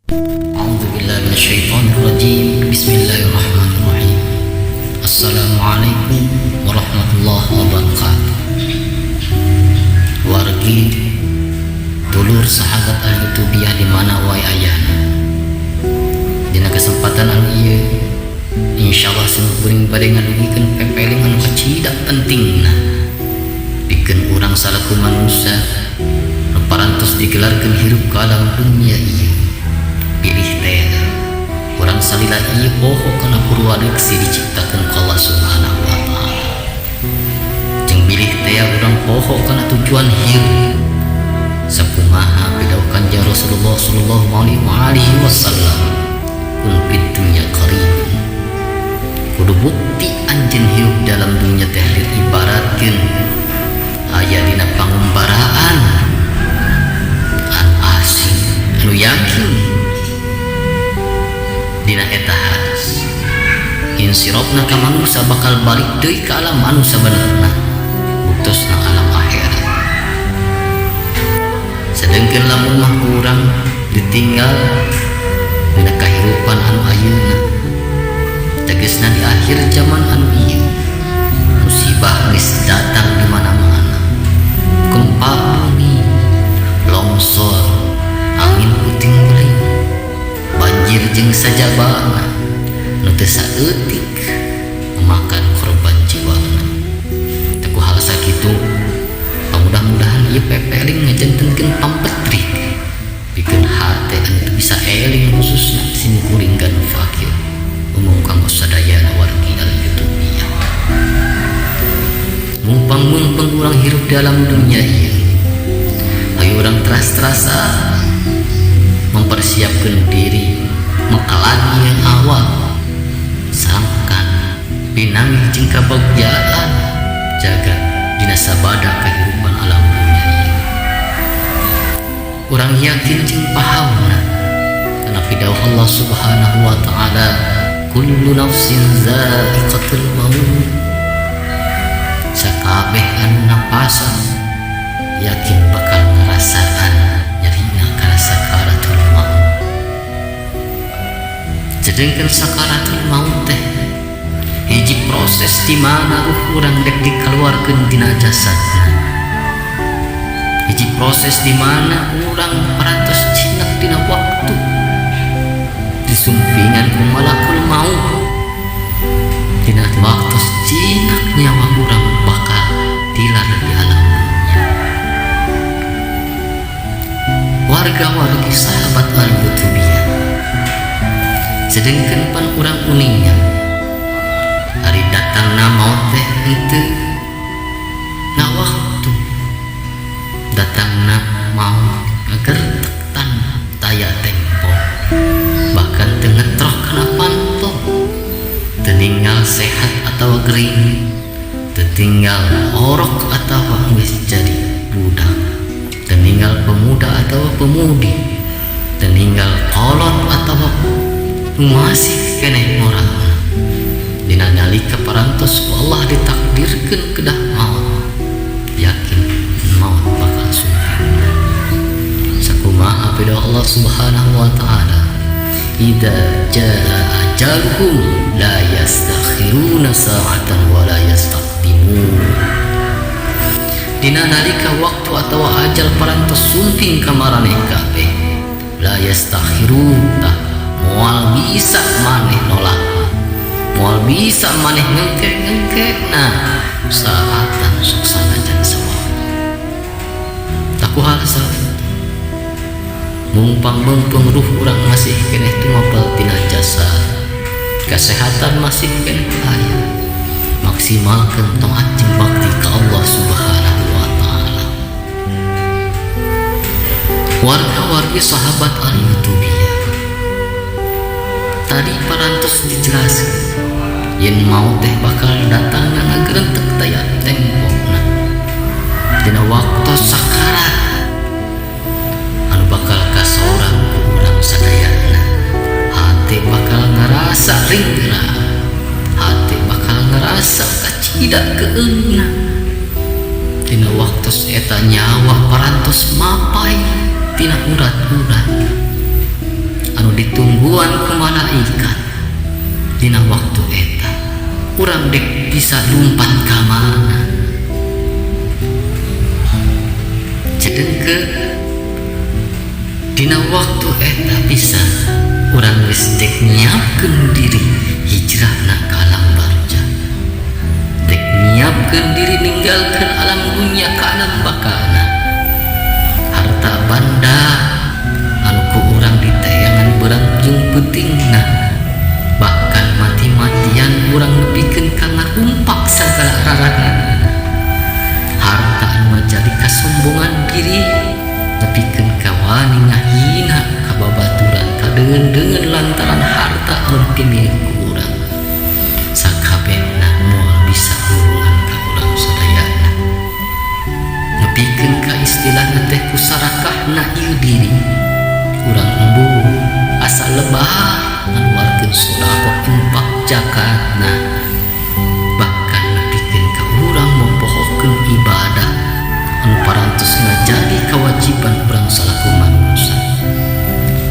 A'udzubillahi minasyaitonirrajim. Bismillahirrahmanirrahim. Assalamualaikum warahmatullahi wabarakatuh. Wargi dulur sahabat al-Yutubiyah di mana wae ayana. Dina kesempatan anu ieu insyaallah sing kuring bade ngadugikeun pepeling anu kacida pentingna pikeun urang salaku manusia nu parantos digelarkeun hirup ka alam dunia ieu. Pilih teh urang salila ieu poho kana purwadeksi diciptakeun ku Allah Subhanahu wa taala. Jeung bilih teh urang poho kana tujuan hirup sakumaha bidau Kanjeng Rasulullah sallallahu alaihi wasallam kun fid dunya qaribun. Kudu bukti anjeun hirup dalam dunia teh ibaratkeun aya dina pangumbaraan an asing anu yakin dina eta hadis insirofna ka manusia bakal balik deui ka alam anu sabenerna buktusna alam akhirat. Sedengkeun lamun mah urang ditinggal dina kahirupan anu ayeuna tegasna di akhir zaman anu ieu musibah geus datang di mana-mana, gempa bumi, longsor, angin puting beliung, banjir jeung sajabana nu teu saeutik memakan korban jiwana. Teu hal sakitu mudah-mudahan ieu pepeling ngajantenkeun pampetrik pikeun hate anu bisa eling khususna sim kuring ganu fakir umum kanggo sadayana wargi al-Yutubiyah. Mumpang urang hirup dalam dunia ieu ayo urang teras-terasa mempersiapkan diri mengkalani yang awal sangkan pinangih jeung kabagjaan jaga dina sabada kehidupan alam dunia ieu. Urang yakin jeung pahamna kana pidawuh Allah Subhanahu wa taala kullu nafsin za'iqatul maut. Sakabeh anu napasan yakin bakal ngarasaan nyarina kana sakaratul maut. Sedengkeun sakaratul maut teh hiji proses di mana ruh urang dek dikeluarkeun tina jasadna. Hiji proses di mana urang parantos cinak dina waktu disumpingan ku malakul maut. Dina waktu cinak nyawa urang bakal tilar di alam dunia. Warga-wargi sahabat al-Yutubiyah sedengkeun pan urang uningnya hari datangna maut teh henteu ngawaktu datangna maut ngagertek tanpa daya tempo bahkan teu ngetroh kana panto teu ninggal sehat atawa gering teu tinggal orok atawa geus jadi budak teu ninggal pemuda atawa pemudi teu ninggal kolot atawa masih keneh moralna dina nalika parantos ku Allah ditakdirkeun kedah maut yakin maut bakal sumping. Sakumaha pidawuh Allah Subhanahu wa taala idza jaa ajaluhum la yastakhiruna sa'atan wa la yastaqdimun. Dina nalika waktu atawa ajal parantos sumping ka maraneh kabeh la yastakhirun moal bisa maneh nolak moal bisa maneh ngengkek-ngengkekna saatan sok sanajan sawaktu. Takuhal saeutik mumpang ruh urang masih keneh tumapel tina jasa kesehatan masih keneh aya maksimalkeun taat jeung bakti ka Allah Subhanahu wa taala. Warga-wargi sahabat al-Yutubiyah tadi parantos dijelaskeun yen maut teh bakal datang ngagerentek daya tempona dina waktu sakarat anu bakal ka saurang urang sadayana hate bakal ngarasa ringra hate bakal ngarasa kacida keunna dina waktu eta nyawa parantos mapai tina urat-urat anu ditungguan ku malaikat. Dina waktu eta urang dek bisa lumpat ka mana. Cedengke dina waktu eta bisa urang geus dek nyiapkeun diri hijrahna ka alam barja, dek nyiapkeun diri ninggalkeun alam dunya ka alam bakana. Harta banda anu ku urang ditayangan berang jeung peutingna, bahkan mati-matian urang nepikeun ka ngarumpak sagala raragan. Harta anu jadi kasombongan diri nepikeun ka wani ngahina ka babaturan kadeungeun-deungeun lantaran harta anu milik urang. Sakabehna moal bisa hubungan ka urang sadayana, nepikeun ka istilahna teh kusarakahna ieu diri. Urang embung asa lebah ngaluarkeun sedekah infak zakatna, bahkan nepikeun ka urang mempohokeun ibadah anu parantos ngajadi kewajiban urang salaku manusia.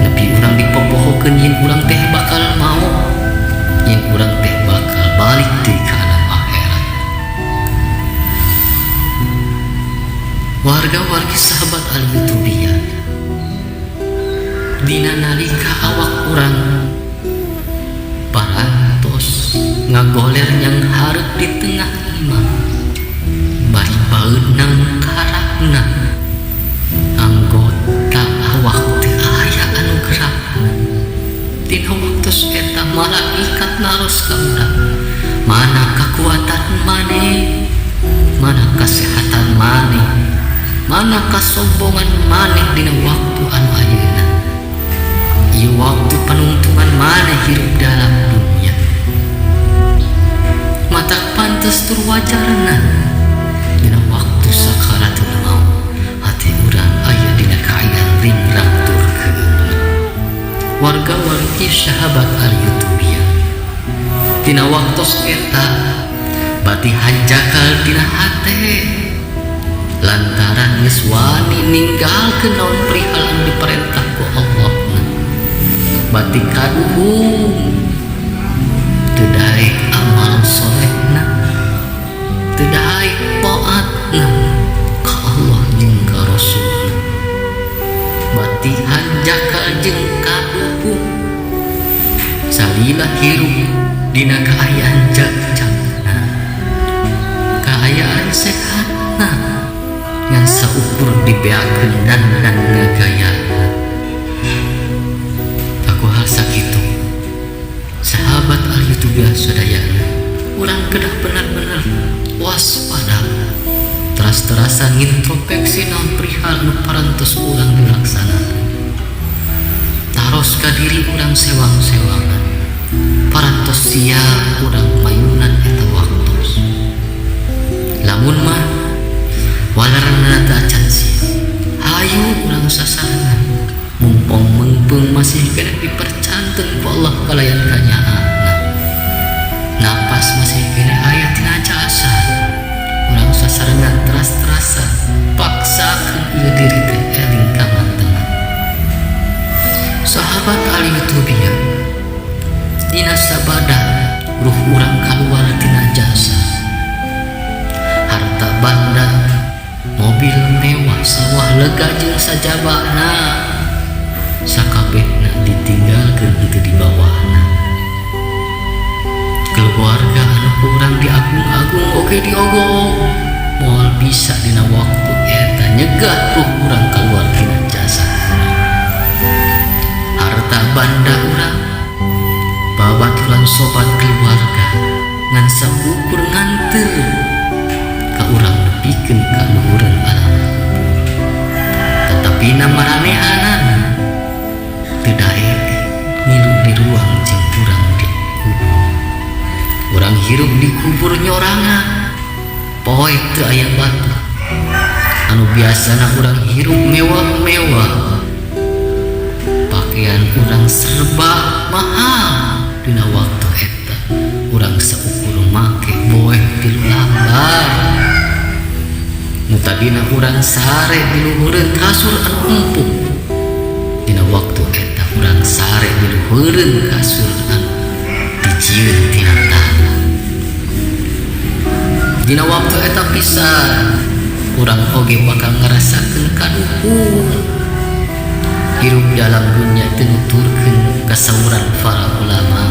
Nepi urang dipopohokeun yen urang teh bakal mau, yen urang teh bakal balik deui ka alam akhirat. Warga-wargi sahabat al-Yutubiyah, dina nalika awak urang parantos ngagoler yang hareup di tengah imam, bari baeunang karakna anggota awak teu aya anu gerakna. Dina waktos eta malaikat naros ka urang, mana kekuatan maneh, mana kesehatan maneh, mana kasombongan maneh dina waktu anu ayeuna. Ieu waktu panuntungan maneh hirup dalam dunia. Mata pantes tur wajarna dina waktu sakaratul maut hati urang aya dina kaayaan ringrang tur keuneuh. Warga-wargi sahabat al-Yutubiyah, dina waktos eta bati hanjakal dina hate lantaran geus wani ninggalkeun naon perihal anu diperintah ku Allah. Bati kaduhung teu daek amal solehna, teu daek taatna ka Allah jeung ka Rasulna. Bati hanjakal jeung kaduhung salila hirup dina kaayaan jag-jagna, kaayaan sehatna ngan saukur dibeakeun dan ngagayana. Hal sakitu sahabat al-Yutubiyah sadayana, urang kedah benar-benar waspada, teras-terasan introspeksi naon perihal nu parantos urang dilaksanakeun. Taros ka diri urang sewang-sewangan, parantos sia urang mayunan eta waktos. Lamun mah walarna teu acan sia, hayu urang sasarangan mumpung mengpung masih kena dipercanten ku Allah kalayan kanyaanna. Napas masih kena ayat tina jasa, urang sasarengan teras-terasan paksakeun ieu diri teh eling ka mantengan. Sahabat al-Yutubiyah, dina sabada ruh urang kaluar tina jasa, harta banda, mobil mewah, sawah lega jeung sajabana sakabehna ditinggalkeun teu di bawahna. Keluarga anu urang diagung-agung oge diogok, moal bisa dina waktu eta nyegah ruh urang kaluar tina jasa. Harta banda urang, babaturan sobat keluarga ngan saukur nganteu ka urang nepikeun ka luhureun alam. Tetapi namaranehanana teu daek ngilu di ruang jeung urang di kubur. Urang hirup di kubur nyorangan poe teu aya batu. Anu biasana urang hirup mewah-mewah, pakaian urang serba mahal. Dina waktu eta urang saukur make poe tilu lambar. Nu tadina urang sare di luhureun kasur anu empuk, dina waktu eta urang sare di luhureun kasur anu dijieun tina tanah. Dina waktu eta pisan urang oge bakal ngarasakeun kaduhung hirup dalam dunia teu nuturkeun kasauran para ulama.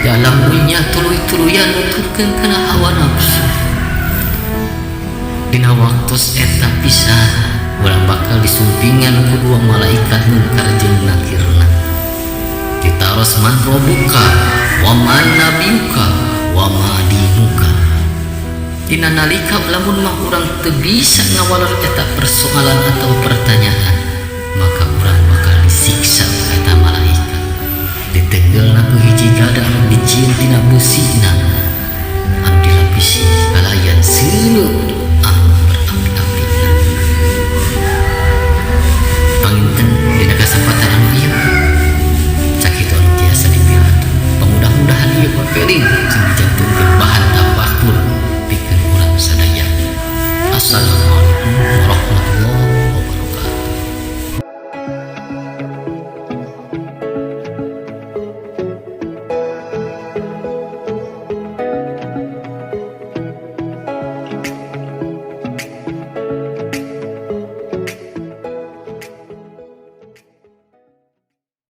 Dalam dunia tuluy-tuluyan nuturkeun kana hawa nafsu. Dina waktu eta pisan urang bakal disumpingan ku dua malaikat munkar jeung nakirna. Ditaros man robuka wa man nabiyuka wa ma dinuka. Dina nalika lamun mah urang teu bisa ngawalor eta persoalan atau pertanyaan, maka urang bakal disiksa ku eta malaikat. Ditenggelna ku hiji gada anu dicieun tina beusina anu dilapisi kalayan seuleuh anu berapi-apina. Panginten dina kasempatan anu ieu sakitu anu tiasa dipilatu. Pamudah-mudahan ieu pepeling